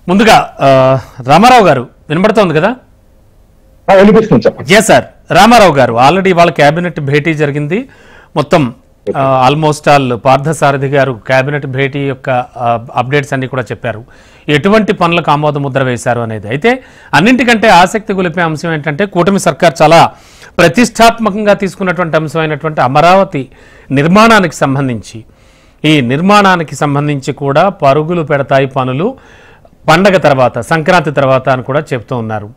ముందుగా రామారావు గారు వినబడుతోంది కదా? వినిపిస్తుంది చెప్పండి. సార్, రామారావు గారు ఆల్రెడీ వాళ్ళ కేబినెట్ భేటీ జరిగింది. మొత్తం ఆల్మోస్ట్ ఆల్ పార్థసారథి గారు కేబినెట్ భేటీ యొక్క అప్డేట్స్ అన్ని కూడా చెప్పారు. ఎటువంటి పనులకు ఆమోద ముద్ర వేశారు అనేది. అయితే అన్నింటికంటే ఆసక్తి గొలిపే అంశం ఏంటంటే కూటమి సర్కార్ చాలా ప్రతిష్టాత్మకంగా తీసుకున్నటువంటి అంశం అయినటువంటి అమరావతి నిర్మాణానికి సంబంధించి, ఈ నిర్మాణానికి సంబంధించి కూడా పరుగులు పెడతాయి పనులు పండగ తర్వాత, సంక్రాంతి తర్వాత అని కూడా చెప్తూ ఉన్నారు.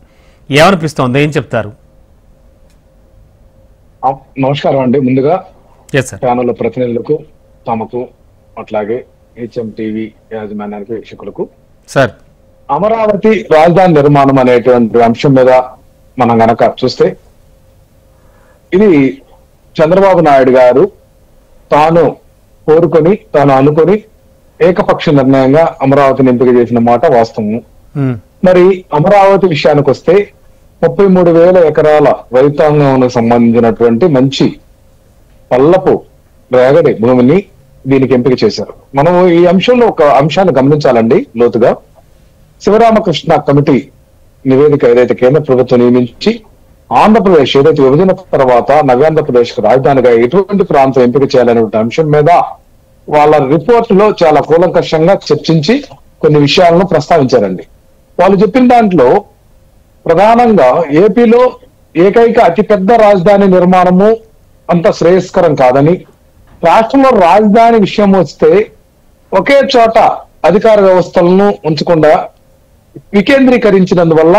ఏమనిపిస్తోంది, ఏం చెప్తారు? నమస్కారం అండి. ముందుగా సార్, ఛానల్ ప్రతినిధులకు, తమకు, అట్లాగే హెచ్ఎం టీవీ యాజమాన్యానికి, వీక్షకులకు సార్, అమరావతి రాజధాని నిర్మాణం అనేటువంటి అంశం మీద మనం గనక చూస్తే, ఇది చంద్రబాబు నాయుడు గారు తాను కోరుకొని, తాను అనుకొని ఏకపక్ష నిర్ణయంగా అమరావతిని ఎంపిక చేసిన మాట వాస్తవం. మరి అమరావతి విషయానికి వస్తే 33,000 ఎకరాల రైతాంగానికి సంబంధించినటువంటి మంచి పల్లపు రేగడి భూమిని దీనికి ఎంపిక చేశారు. మనం ఈ అంశంలో ఒక అంశాన్ని గమనించాలండి లోతుగా. శివరామకృష్ణ కమిటీ నివేదిక ఏదైతే కేంద్ర ప్రభుత్వం నియమించి ఆంధ్రప్రదేశ్ ఏదైతే విభజన తర్వాత నవ్యాంధ్రప్రదేశ్ కు రాజధానిగా ఎటువంటి ప్రాంతం ఎంపిక చేయాలనే అంశం మీద వాళ్ళ రిపోర్ట్ లో చాలా కూలంకషంగా చర్చించి కొన్ని విషయాలను ప్రస్తావించారండి. వాళ్ళు చెప్పిన దాంట్లో ప్రధానంగా ఏపీలో ఏకైక అతిపెద్ద రాజధాని నిర్మాణము అంత శ్రేయస్కరం కాదని, రాష్ట్రంలో రాజధాని విషయం వస్తే ఒకే చోట అధికార వ్యవస్థలను ఉంచకుండా వికేంద్రీకరించినందువల్ల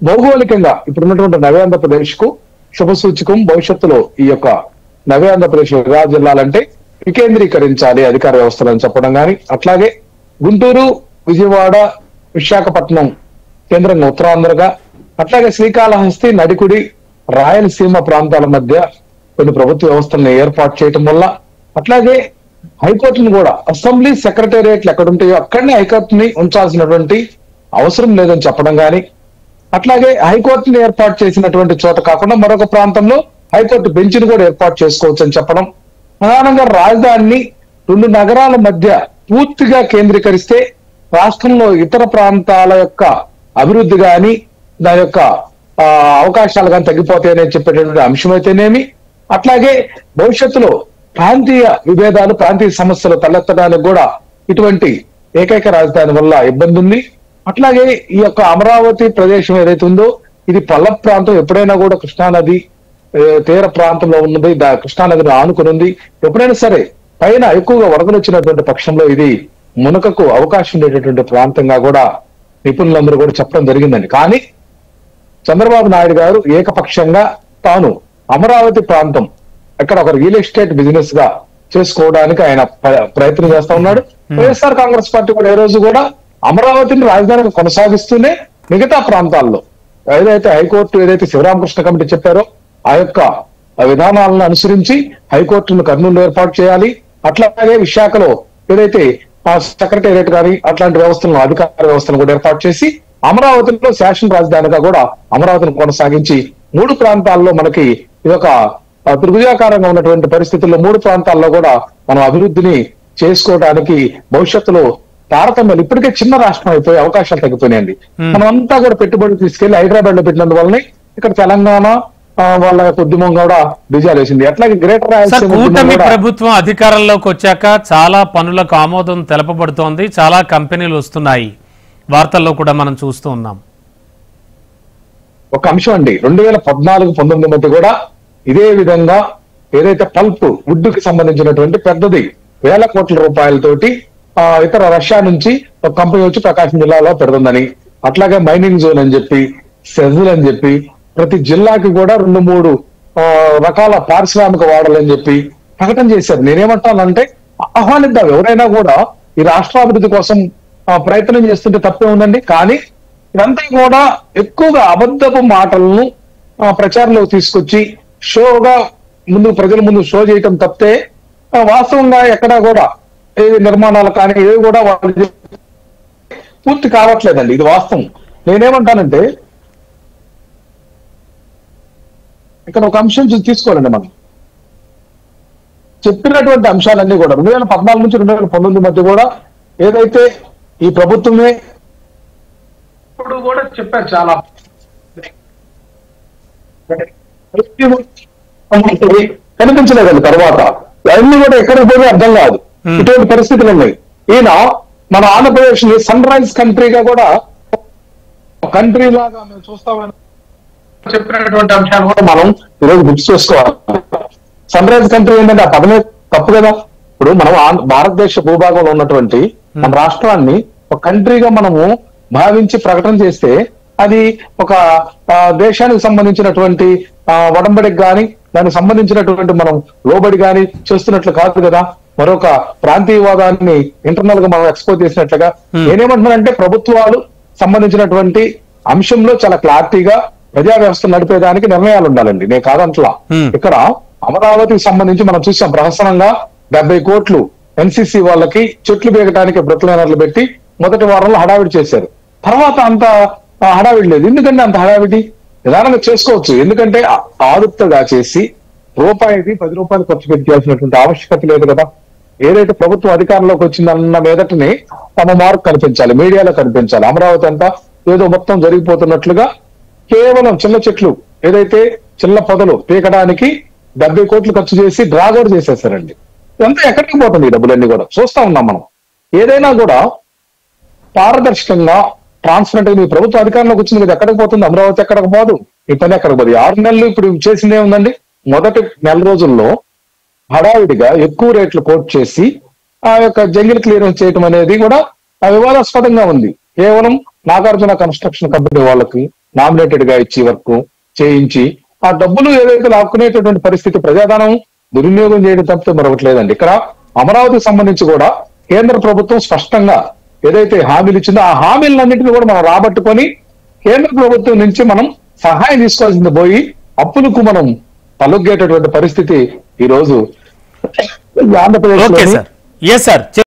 భౌగోళికంగా ఇప్పుడున్నటువంటి నవ్యాంధ్రప్రదేశ్ కు శుభసూచకం. భవిష్యత్తులో ఈ యొక్క నవ్యాంధ్రప్రదేశ్ జిల్లాలంటే వికేంద్రీకరించాలి అధికార వ్యవస్థలను చెప్పడం కానీ, అట్లాగే గుంటూరు, విజయవాడ, విశాఖపట్నం కేంద్రంగా ఉత్తరాంధ్రగా, అట్లాగే శ్రీకాళహస్తి, నడికుడి, రాయలసీమ ప్రాంతాల మధ్య కొన్ని ప్రభుత్వ వ్యవస్థలను ఏర్పాటు చేయటం వల్ల, అట్లాగే హైకోర్టును కూడా అసెంబ్లీ సెక్రటేరియట్లు ఎక్కడుంటాయో అక్కడనే హైకోర్టుని ఉంచాల్సినటువంటి అవసరం లేదని చెప్పడం కానీ, అట్లాగే హైకోర్టుని ఏర్పాటు చేసినటువంటి చోట కాకుండా మరొక ప్రాంతంలో హైకోర్టు బెంచ్ను కూడా ఏర్పాటు చేసుకోవచ్చు అని చెప్పడం. ప్రధానంగా రాజధానిని 2 నగరాల మధ్య పూర్తిగా కేంద్రీకరిస్తే రాష్ట్రంలో ఇతర ప్రాంతాల యొక్క అభివృద్ధి కానీ, దాని యొక్క అవకాశాలు కానీ తగ్గిపోతాయని చెప్పేటటువంటి అంశం అయితేనేమి, అట్లాగే భవిష్యత్తులో ప్రాంతీయ విభేదాలు, ప్రాంతీయ సమస్యలు తలెత్తడానికి కూడా ఇటువంటి ఏకైక రాజధాని వల్ల ఇబ్బంది ఉంది. అట్లాగే ఈ యొక్క అమరావతి ప్రదేశం ఏదైతే ఉందో ఇది పల్ల ప్రాంతం. ఎప్పుడైనా కూడా కృష్ణానది తీర ప్రాంతంలో ఉన్నది, కృష్ణానదిని ఆనుకుని ఉంది. ఎప్పుడైనా సరే పైన ఎక్కువగా వరదలు వచ్చినటువంటి పక్షంలో ఇది మునకకు అవకాశం ఉండేటటువంటి ప్రాంతంగా కూడా నిపుణులందరూ కూడా చెప్పడం జరిగిందండి. కానీ చంద్రబాబు నాయుడు గారు ఏకపక్షంగా తాను అమరావతి ప్రాంతం ఎక్కడ ఒక రియల్ ఎస్టేట్ బిజినెస్ గా చేసుకోవడానికి ఆయన ప్రయత్నం చేస్తా ఉన్నాడు. వైఎస్ఆర్ కాంగ్రెస్ పార్టీ కూడా ఏ రోజు కూడా అమరావతిని రాజధానిగా కొనసాగిస్తూనే మిగతా ప్రాంతాల్లో ఏదైతే హైకోర్టు ఏదైతే శివరామకృష్ణ కమిటీ చెప్పారో ఆ యొక్క విధానాలను అనుసరించి హైకోర్టును కర్నూలు ఏర్పాటు చేయాలి. అట్లాగే విశాఖలో ఏదైతే సెక్రటేరియట్ కానీ అట్లాంటి వ్యవస్థలను, అధికార వ్యవస్థలను కూడా ఏర్పాటు చేసి అమరావతిలో శాసన రాజధానిగా కూడా అమరావతిని కొనసాగించి 3 ప్రాంతాల్లో మనకి ఇదొక త్రిభుజాకారంగా ఉన్నటువంటి పరిస్థితుల్లో 3 ప్రాంతాల్లో కూడా మనం అభివృద్ధిని చేసుకోవడానికి భవిష్యత్తులో తారతమ్యాలు ఇప్పటికే చిన్న రాష్ట్రం అయిపోయి అవకాశాలు తగ్గిపోయినాయండి. మనం అంతా కూడా పెట్టుబడులు తీసుకెళ్లి హైదరాబాద్ లో పెట్టినందువల్లనే ఇక్కడ తెలంగాణ వాళ్ళ యొక్క ఉద్యమం కూడా డిజాల్ వేసింది. అట్లాగే గ్రేటర్ కూటమి ప్రభుత్వం అధికారంలోకి వచ్చాక చాలా పనులకు ఆమోదం తెలపబడుతోంది, చాలా కంపెనీలు వస్తున్నాయి, వార్తల్లో కూడా మనం చూస్తూ ఉన్నాం. ఒక అంశం అండి, 2014-19 మధ్య కూడా ఇదే విధంగా ఏదైతే పల్ప్ వుడ్ కి సంబంధించినటువంటి పెద్దది వేల కోట్ల రూపాయలతోటి ఇతర రష్యా నుంచి ఒక కంపెనీ వచ్చి ప్రకాశం జిల్లాలో పెడుతుందని, అట్లాగే మైనింగ్ జోన్ అని చెప్పి, సెజిల్ అని చెప్పి, ప్రతి జిల్లాకి కూడా 2-3 రకాల పారిశ్రామిక వాడలని చెప్పి ప్రకటన చేశారు. నేనేమంటానంటే ఆహ్వానిద్దాం, ఎవరైనా కూడా ఈ రాష్ట్రాభివృద్ధి కోసం ప్రయత్నం చేస్తుంటే తప్పే ఉందండి. కానీ ఇదంతా కూడా ఎక్కువగా అబద్ధపు మాటలను ప్రచారంలోకి తీసుకొచ్చి షోగా ముందు ప్రజల ముందు షో చేయటం తప్పితే వాస్తవంగా ఎక్కడా కూడా ఏ నిర్మాణాలు కానీ ఏవి కూడా వాళ్ళు పూర్తి కావట్లేదండి. ఇది వాస్తవం. నేనేమంటానంటే ఇక్కడ ఒక అంశం తీసుకోవాలండి. మనం చెప్పినటువంటి అంశాలన్నీ కూడా 2014 నుంచి 2019 మధ్య కూడా ఏదైతే ఈ ప్రభుత్వమే ఇప్పుడు కూడా చెప్పారు చాలా కనిపించలేదండి. తర్వాత అన్ని కూడా ఎక్కడికి పోతే అర్థం కాదు. ఇటువంటి పరిస్థితులు ఉన్నాయి. ఈయన మన ఆంధ్రప్రదేశ్ ని సన్ రైజ్ కంట్రీగా కూడా కంట్రీ లాగా మేము చూస్తామని చెప్పినటువంటి అంశాలు కూడా మనం ఈరోజు గుర్తు చేసుకోవాలి. సన్ రైజ్ కంట్రీ ఏంటంటే ఆ పదమే తప్పు కదా. ఇప్పుడు మనం భారతదేశ భూభాగంలో ఉన్నటువంటి మన రాష్ట్రాన్ని ఒక కంట్రీగా మనము భావించి ప్రకటన చేస్తే అది ఒక దేశానికి సంబంధించినటువంటి ఒడంబడికి గాని దానికి సంబంధించినటువంటి మనం లోబడి గాని చేస్తున్నట్లు కాదు కదా. మరొక ప్రాంతీయవాదాన్ని ఇంటర్నల్ గా మనం ఎక్స్పోజ్ చేసినట్లుగా. నేనేమంటున్నానంటే ప్రభుత్వాలు సంబంధించినటువంటి అంశంలో చాలా క్లారిటీగా ప్రజా వ్యవస్థ నడిపేదానికి నిర్ణయాలు ఉండాలండి. నేను కాదంట్లా. ఇక్కడ అమరావతికి సంబంధించి మనం చూసాం ప్రహసనంగా 70 కోట్లు ఎన్సీసీ వాళ్ళకి చెట్లు బీగటానికి బ్రతులైనట్లు పెట్టి మొదటి వారంలో హడావిడి చేశారు. తర్వాత అంత హడావిడి లేదు. ఎందుకంటే అంత హడావిడి నిదానంగా చేసుకోవచ్చు. ఎందుకంటే ఆదుప్తగా చేసి రూపాయికి 10 రూపాయలు ఖర్చు పెట్టాల్సినటువంటి ఆవశ్యకత లేదు కదా. ఏదైతే ప్రభుత్వం అధికారంలోకి వచ్చిందన్న మీదటనే తమ మార్పు కనిపించాలి, మీడియాలో కనిపించాలి. అమరావతి అంతా ఏదో మొత్తం జరిగిపోతున్నట్లుగా కేవలం చిన్న చెట్లు ఏదైతే చిన్న పొదలు పీకడానికి 70 కోట్లు ఖర్చు చేసి డ్రా కూడా చేసేసారండి. ఇదంతా ఎక్కడికి పోతుంది ఈ డబ్బులన్నీ కూడా చూస్తా ఉన్నాం మనం. ఏదైనా కూడా పారదర్శకంగా ట్రాన్స్పరెంట్ మీ ప్రభుత్వ అధికారంలోకి వచ్చింది కదా, ఎక్కడికి పోతుంది? అమరావతి ఎక్కడికి పోదు, ఈ పని ఎక్కడికి పోదు. 6 నెలలు ఇప్పుడు చేసిందే ఉందండి. మొదటి నెల రోజుల్లో హడావిడిగా ఎక్కువ రేట్లు కోట్ చేసి ఆ యొక్క జంగిల్ క్లియరెన్స్ చేయడం అనేది కూడా వివాదాస్పదంగా ఉంది. కేవలం నాగార్జున కన్స్ట్రక్షన్ కంపెనీ వాళ్ళకి నామినేటెడ్ గా ఇచ్చి వర్క్ చేయించి ఆ డబ్బులు ఏదైతే లాక్కునేటటువంటి పరిస్థితి, ప్రజాధనం దుర్వినియోగం చేయడం తప్పితే మరొకటి లేదండి. ఇక్కడ అమరావతికి సంబంధించి కూడా కేంద్ర ప్రభుత్వం స్పష్టంగా ఏదైతే హామీలు ఇచ్చిందో ఆ హామీలన్నింటినీ కూడా మనం రాబట్టుకొని కేంద్ర ప్రభుత్వం నుంచి మనం సహాయం తీసుకోవాల్సింది పోయి అప్పులకు మనం తలొగ్గేటటువంటి పరిస్థితి ఈ రోజు ఆంధ్రప్రదేశ్.